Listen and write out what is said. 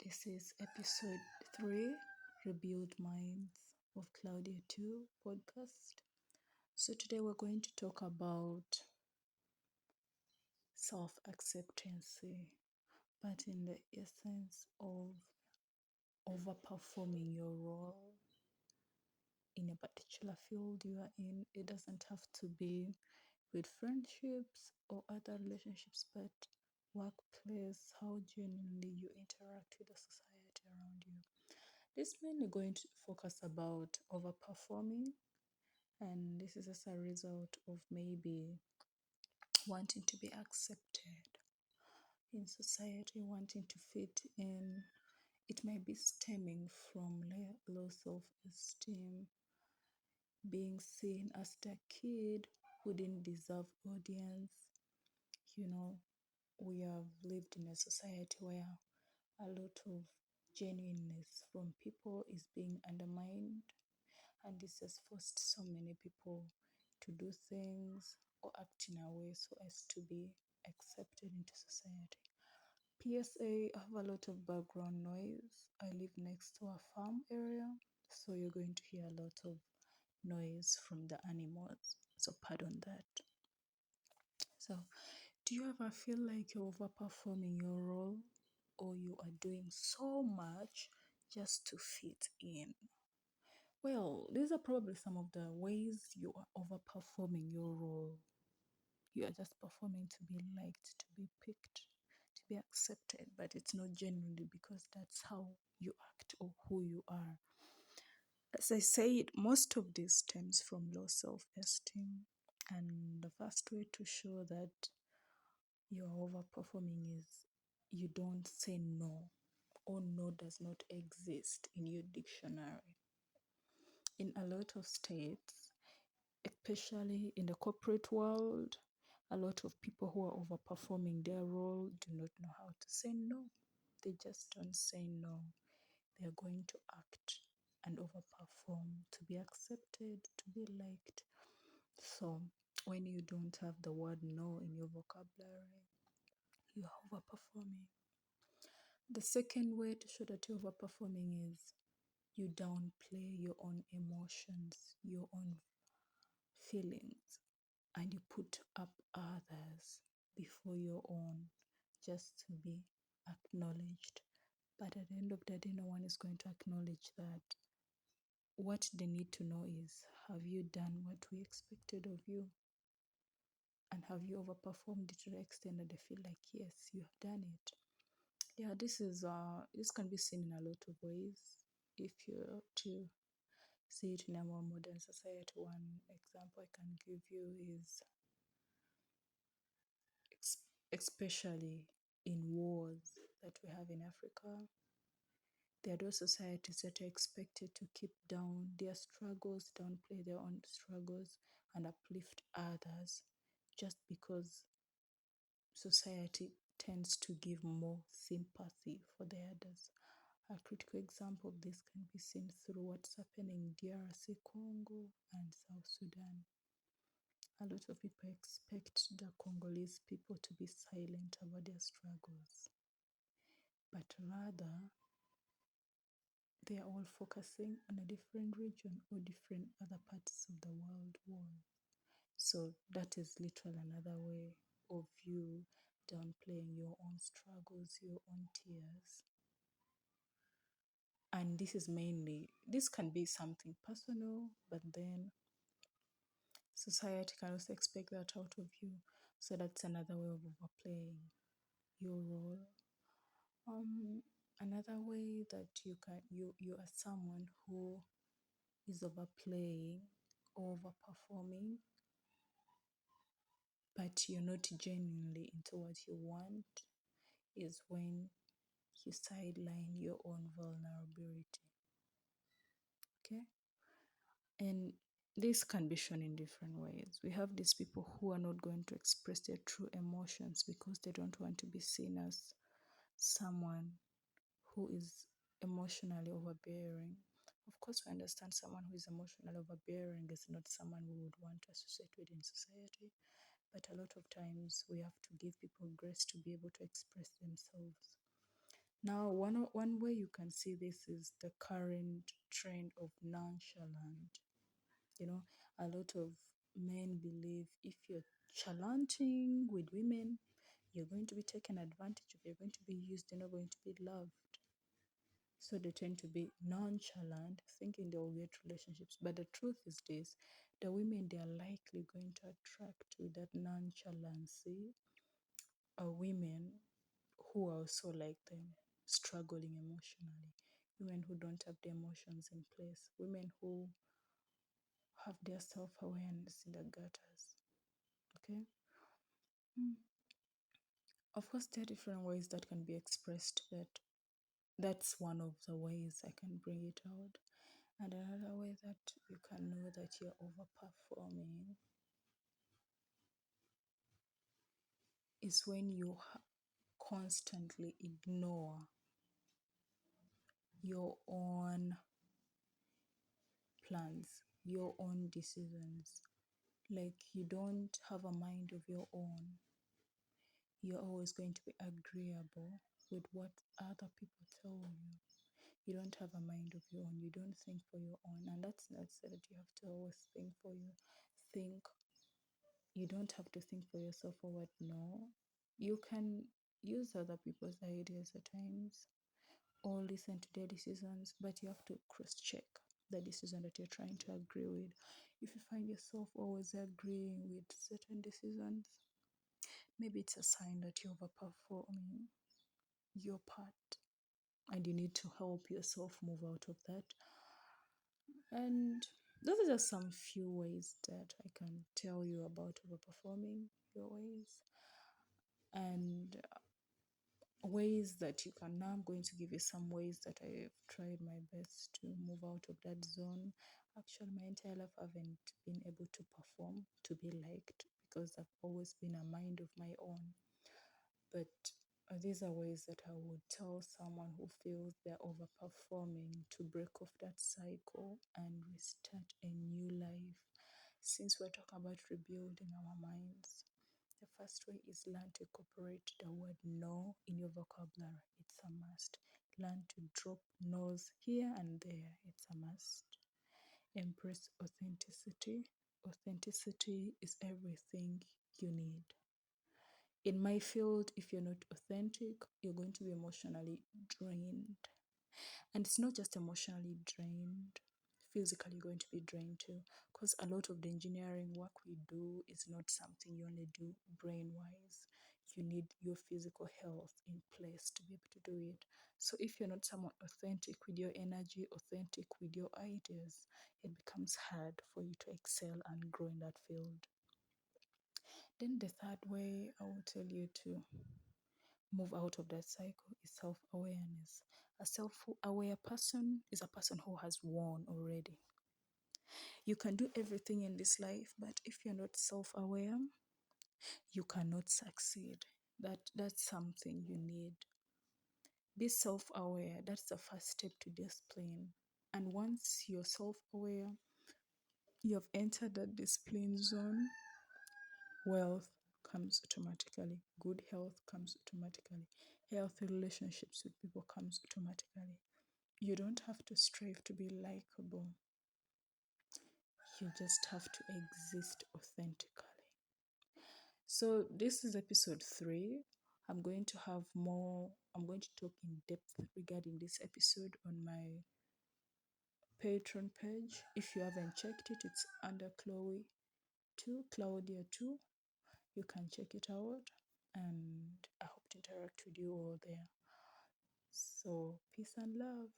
This is episode 3, Rebuild Minds of Claudia 2 podcast. So, today we're going to talk about self acceptance, but in the essence of overperforming your role in a particular field you are in. It doesn't have to be with friendships or other relationships, but workplace, how genuinely you interact with the society around you. This is mainly going to focus about overperforming, and this is as a result of maybe wanting to be accepted in society, wanting to fit in. It might be stemming from low self esteem, being seen as the kid who didn't deserve audience. You know, we have lived in a society where a lot of genuineness from people is being undermined, and this has forced so many people to do things or act in a way so as to be accepted into society. PSA, I have a lot of background noise. I live next to a farm area, so you're going to hear a lot of noise from the animals. So, pardon that. So, do you ever feel like you're overperforming your role, or you are doing so much just to fit in? Well, these are probably some of the ways you are overperforming your role. You are just performing to be liked, to be picked, to be accepted, but it's not genuinely because that's how you act or who you are. As I said, most of this stems from low self esteem. And the first way to show that you are overperforming is you don't say no, or no does not exist in your dictionary. In a lot of states, especially in the corporate world, a lot of people who are overperforming their role do not know how to say no. They just don't say no. They are going to act and overperform to be accepted, to be liked. So, when you don't have the word no in your vocabulary, you are overperforming. The second way to show that you're overperforming is you downplay your own emotions, your own feelings, and you put up others before your own just to be acknowledged. But at the end of the day, no one is going to acknowledge that. What they need to know is, have you done what we expected of you? And have you overperformed it to the extent that they feel like, yes, you have done it? Yeah, this can be seen in a lot of ways. If you're to see it in a more modern society, one example I can give you is especially in wars that we have in Africa. There are those societies that are expected to keep down their struggles, downplay their own struggles, and uplift others just because society tends to give more sympathy for the others. A critical example of this can be seen through what's happening in DRC Congo and South Sudan. A lot of people expect the Congolese people to be silent about their struggles, but rather they are all focusing on a different region or different other parts of the world war. So that is literally another way of you downplaying your own struggles, your own tears. And this can be something personal, but then society can also expect that out of you. So that's another way of overplaying your role. Another way that you are someone who is overplaying, overperforming, but you're not genuinely into what you want, is when you sideline your own vulnerability. Okay? And this can be shown in different ways. We have these people who are not going to express their true emotions because they don't want to be seen as someone who is emotionally overbearing. Of course, we understand someone who is emotionally overbearing is not someone we would want to associate with in society, but a lot of times we have to give people grace to be able to express themselves. Now, one way you can see this is the current trend of nonchalant. You know, a lot of men believe if you're chalanting with women, you're going to be taken advantage of, you're going to be used, you're not going to be loved. So they tend to be nonchalant, thinking they will get relationships. But the truth is this, the women they are likely going to attract with that nonchalancy are women who are also like them, struggling emotionally, women who don't have the emotions in place, women who have their self-awareness in the gutters. Okay. Mm. Of course, there are different ways that can be expressed, but that's one of the ways I can bring it out. And another way that you can know that you're overperforming is when you constantly ignore your own plans, your own decisions. Like you don't have a mind of your own. You're always going to be agreeable with what other people tell you. You don't have a mind of your own. You don't think for your own. And that's not said that you have to always think for you. Think. You don't have to think for yourself or what. No. You can use other people's ideas at times or listen to their decisions, but you have to cross check the decision that you're trying to agree with. If you find yourself always agreeing with certain decisions, maybe it's a sign that you're overperforming your part and you need to help yourself move out of that. And those are just some few ways that I can tell you about overperforming your ways. And ways that you can, now I'm going to give you some ways that I've tried my best to move out of that zone. Actually, my entire life I haven't been able to perform, to be liked, because I've always been a mind of my own. But these are ways that I would tell someone who feels they're overperforming to break off that cycle and restart a new life. Since we're talking about rebuilding our minds, the first way is learn to incorporate the word no in your vocabulary. It's a must. Learn to drop no's here and there. It's a must. Embrace authenticity. Authenticity is everything you need. In my field, if you're not authentic, you're going to be emotionally drained. And it's not just emotionally drained, physically going to be drained too. Because a lot of the engineering work we do is not something you only do brain wise. You need your physical health in place to be able to do it. So if you're not someone authentic with your energy, authentic with your ideas, it becomes hard for you to excel and grow in that field. Then the third way I will tell you to move out of that cycle is self-awareness. A self-aware person is a person who has won already. You can do everything in this life, but if you're not self-aware, you cannot succeed. That's something you need. Be self-aware. That's the first step to discipline. And once you're self-aware, you have entered that discipline zone, wealth comes automatically, good health comes automatically, healthy relationships with people comes automatically. You don't have to strive to be likable, you just have to exist authentically. So this is episode 3. I'm going to talk in depth regarding this episode on my Patreon page. If you haven't checked it, it's under Claudia 2. You can check it out, and I hope to interact with you all there. So, peace and love.